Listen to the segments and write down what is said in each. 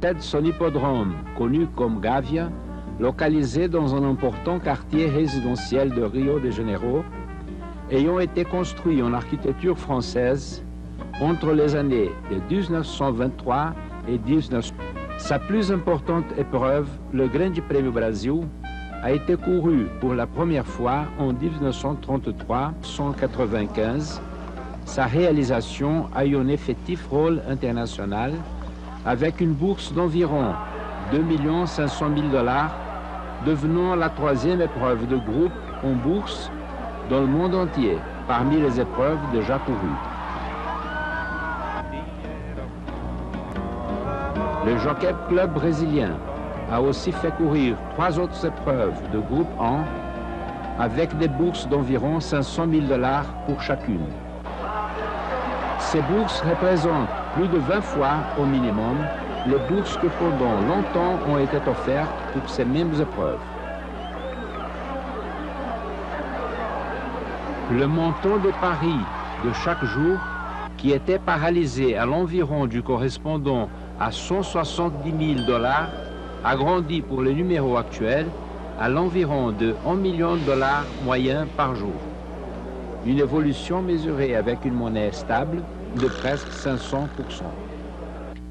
possède son hippodrome, connu comme Gavia, localisé dans un important quartier résidentiel de Rio de Janeiro, ayant été construit en architecture française entre les années de 1923 et 1900. Sa plus importante épreuve, le Grande Prêmio Brasil, a été couru pour la première fois en 1933-195. Sa réalisation a eu un effectif rôle international avec une bourse d'environ 2 500 000 $, devenant la troisième épreuve de groupe en bourse dans le monde entier, parmi les épreuves déjà courues. Le Jockey Club brésilien a aussi fait courir 3 autres épreuves de groupe 1 avec des bourses d'environ 500 000 $ pour chacune. Ces bourses représentent plus de 20 fois au minimum les bourses que pendant longtemps ont été offertes pour ces mêmes épreuves. Le montant des paris de chaque jour, qui était paralysé à l'environ du correspondant à 170 000 $, a grandi pour le numéro actuel à l'environ de 1 million de $ moyen par jour. Une évolution mesurée avec une monnaie stable de presque 500%.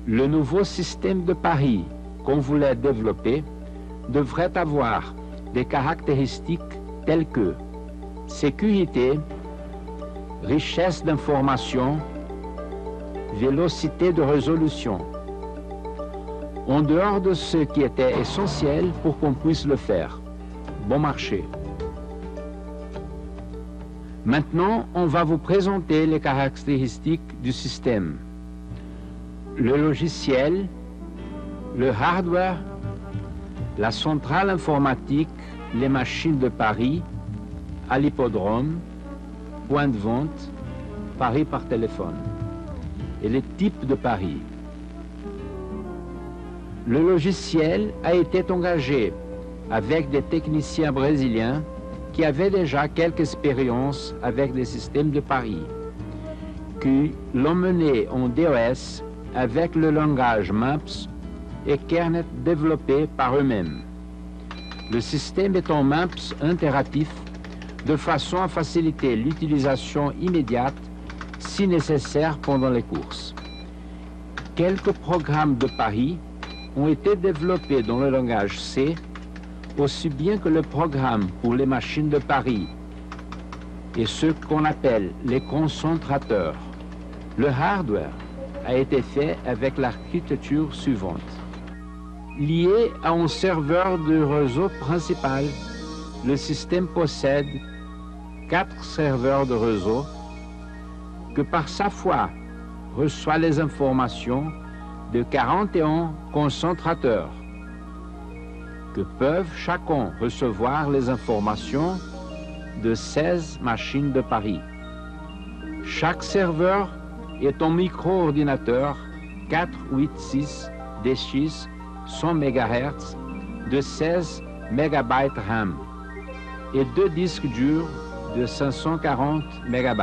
Le nouveau système de paris qu'on voulait développer devrait avoir des caractéristiques telles que sécurité, richesse d'information, vélocité de résolution, en dehors de ce qui était essentiel pour qu'on puisse le faire. Bon marché. Maintenant, on va vous présenter les caractéristiques du système. Le logiciel, le hardware, la centrale informatique, les machines de paris, à l'hippodrome, point de vente, paris par téléphone, et les types de paris. Le logiciel a été engagé avec des techniciens brésiliens qui avaient déjà quelques expériences avec des systèmes de paris, qui l'ont mené en DOS avec le langage MAPS et Kernel développé par eux-mêmes. Le système est en MAPS interactif de façon à faciliter l'utilisation immédiate si nécessaire pendant les courses. Quelques programmes de paris ont été développés dans le langage C, aussi bien que le programme pour les machines de paris et ce qu'on appelle les concentrateurs. Le hardware a été fait avec l'architecture suivante. Lié à un serveur de réseau principal, le système possède 4 serveurs de réseau que par sa fois reçoit les informations de 41 concentrateurs que peuvent chacun recevoir les informations de 16 machines de paris. Chaque serveur est un micro-ordinateur 486 DX 100 MHz de 16 MB RAM et 2 disques durs de 540 MB.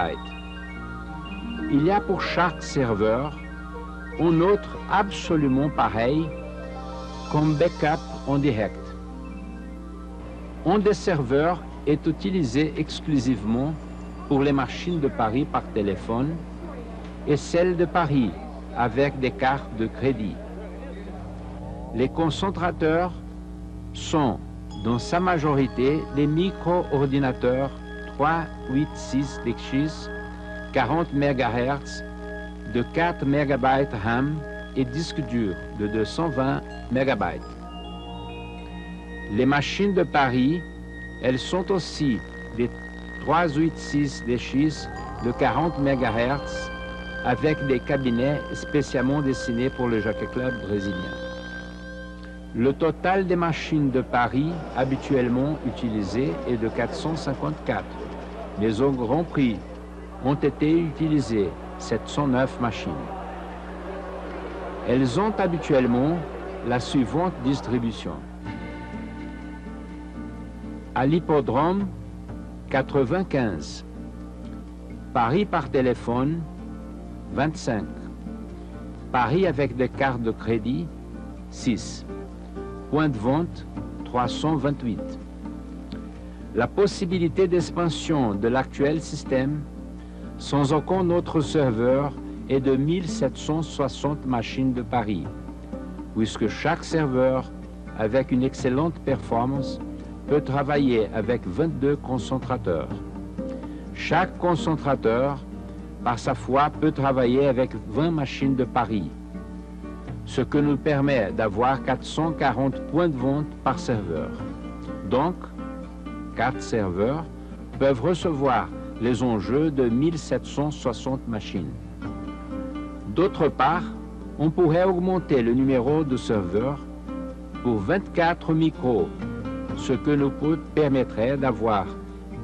Il y a pour chaque serveur un autre absolument pareil comme backup en direct. Un des serveurs est utilisé exclusivement pour les machines de paris par téléphone et celles de paris avec des cartes de crédit. Les concentrateurs sont, dans sa majorité, des micro-ordinateurs 386 DX 40 MHz de 4 MB RAM et disques durs de 220 MB. Les machines de paris, elles sont aussi des 386 DX de 40 MHz avec des cabinets spécialement dessinés pour le Jockey Club brésilien. Le total des machines de paris habituellement utilisées est de 454, mais au Grand Prix ont été utilisées 709 machines. Elles ont habituellement la suivante distribution. À l'hippodrome, 95. Paris par téléphone, 25. Paris avec des cartes de crédit, 6. Point de vente, 328. La possibilité d'expansion de l'actuel système, sans aucun autre serveur, est de 1760 machines de pari, puisque chaque serveur, avec une excellente performance, peut travailler avec 22 concentrateurs. Chaque concentrateur, par sa foi, peut travailler avec 20 machines de pari, ce que nous permet d'avoir 440 points de vente par serveur. Donc, 4 serveurs peuvent recevoir les enjeux de 1760 machines. D'autre part, on pourrait augmenter le numéro de serveurs pour 24 micros, ce que nous permettrait d'avoir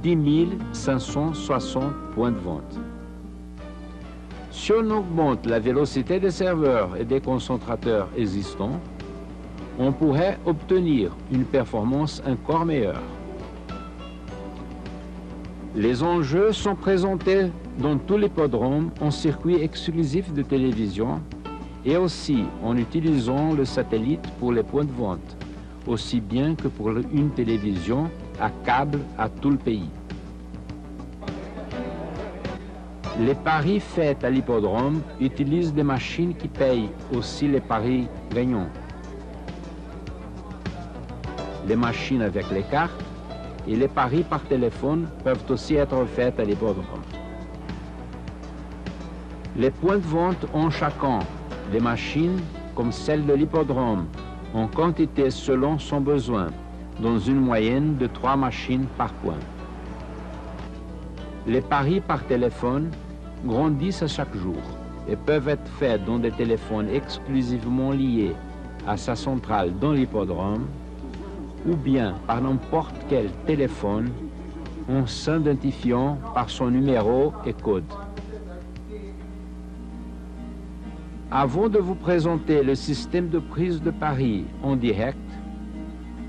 10 560 points de vente. Si on augmente la vélocité des serveurs et des concentrateurs existants, on pourrait obtenir une performance encore meilleure. Les enjeux sont présentés dans tout l'hippodrome en circuit exclusif de télévision et aussi en utilisant le satellite pour les points de vente, aussi bien que pour une télévision à câble à tout le pays. Les paris faits à l'hippodrome utilisent des machines qui payent aussi les paris gagnants. Les machines avec les cartes et les paris par téléphone peuvent aussi être faits à l'hippodrome. Les points de vente ont chacun des machines comme celles de l'hippodrome en quantité selon son besoin, dans une moyenne de 3 machines par point. Les paris par téléphone grandissent à chaque jour et peuvent être faits dans des téléphones exclusivement liés à sa centrale dans l'hippodrome ou bien par n'importe quel téléphone en s'identifiant par son numéro et code. Avant de vous présenter le système de prise de paris en direct,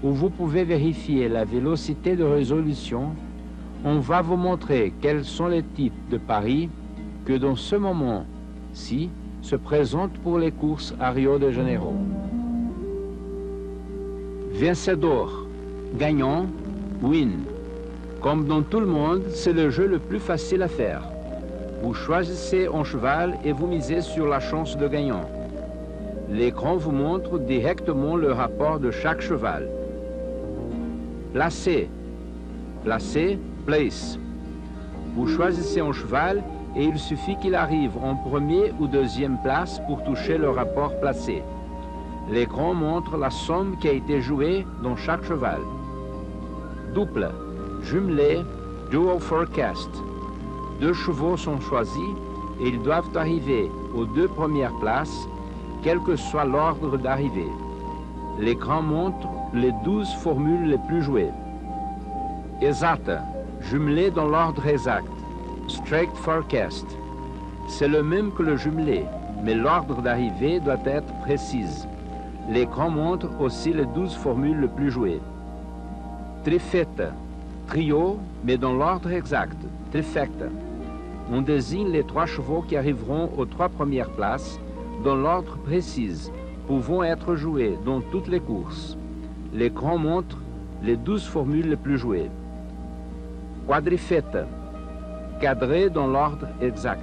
où vous pouvez vérifier la vélocité de résolution, on va vous montrer quels sont les types de paris que dans ce moment-ci se présentent pour les courses à Rio de Janeiro. Vencedor, gagnant, win. Comme dans tout le monde, c'est le jeu le plus facile à faire. Vous choisissez un cheval et vous misez sur la chance de gagnant. L'écran vous montre directement le rapport de chaque cheval. Placé, placé, place. Vous choisissez un cheval et il suffit qu'il arrive en première ou deuxième place pour toucher le rapport placé. L'écran montre la somme qui a été jouée dans chaque cheval. Double, jumelé, dual forecast. 2 chevaux sont choisis et ils doivent arriver aux 2 premières places, quel que soit l'ordre d'arrivée. L'écran montre les 12 formules les plus jouées. Exact, jumelé dans l'ordre exact. Straight forecast. C'est le même que le jumelé, mais l'ordre d'arrivée doit être précis. L'écran montre aussi les 12 formules les plus jouées. Trifecta, trio, mais dans l'ordre exact. Trifecta. On désigne les 3 chevaux qui arriveront aux 3 premières places dans l'ordre précis, pouvant être joués dans toutes les courses. L'écran montre les 12 formules les plus jouées. Quadrifecta, cadré dans l'ordre exact.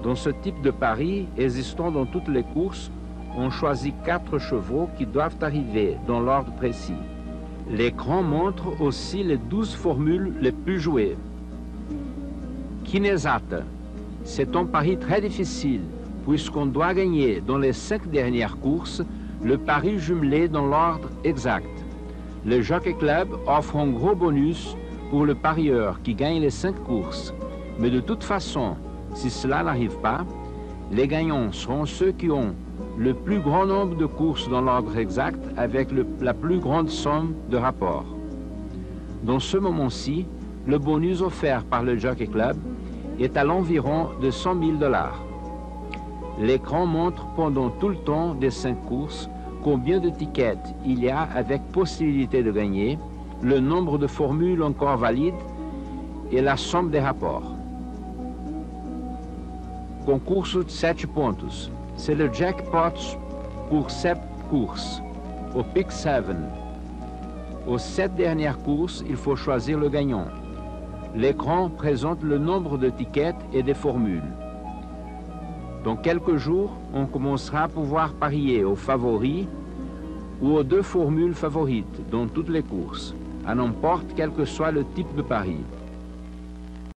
Dans ce type de pari existant dans toutes les courses, on choisit 4 chevaux qui doivent arriver dans l'ordre précis. L'écran montre aussi les 12 formules les plus jouées. Kinesata, c'est un pari très difficile puisqu'on doit gagner dans les 5 dernières courses le pari jumelé dans l'ordre exact. Le Jockey Club offre un gros bonus pour le parieur qui gagne les 5 courses. Mais de toute façon, si cela n'arrive pas, les gagnants seront ceux qui ont le plus grand nombre de courses dans l'ordre exact avec la plus grande somme de rapport. Dans ce moment-ci, le bonus offert par le Jockey Club est à l'environ de 100 000 $. L'écran montre pendant tout le temps des 5 courses combien de tickets il y a avec possibilité de gagner, le nombre de formules encore valides et la somme des rapports. Concurso de 7 pontos. C'est le jackpot pour courses. Au Pick 7, aux 7 dernières courses, il faut choisir le gagnant. L'écran présente le nombre de tickets et des formules. Dans quelques jours, on commencera à pouvoir parier aux favoris ou aux 2 formules favorites dans toutes les courses, à n'importe quel que soit le type de pari.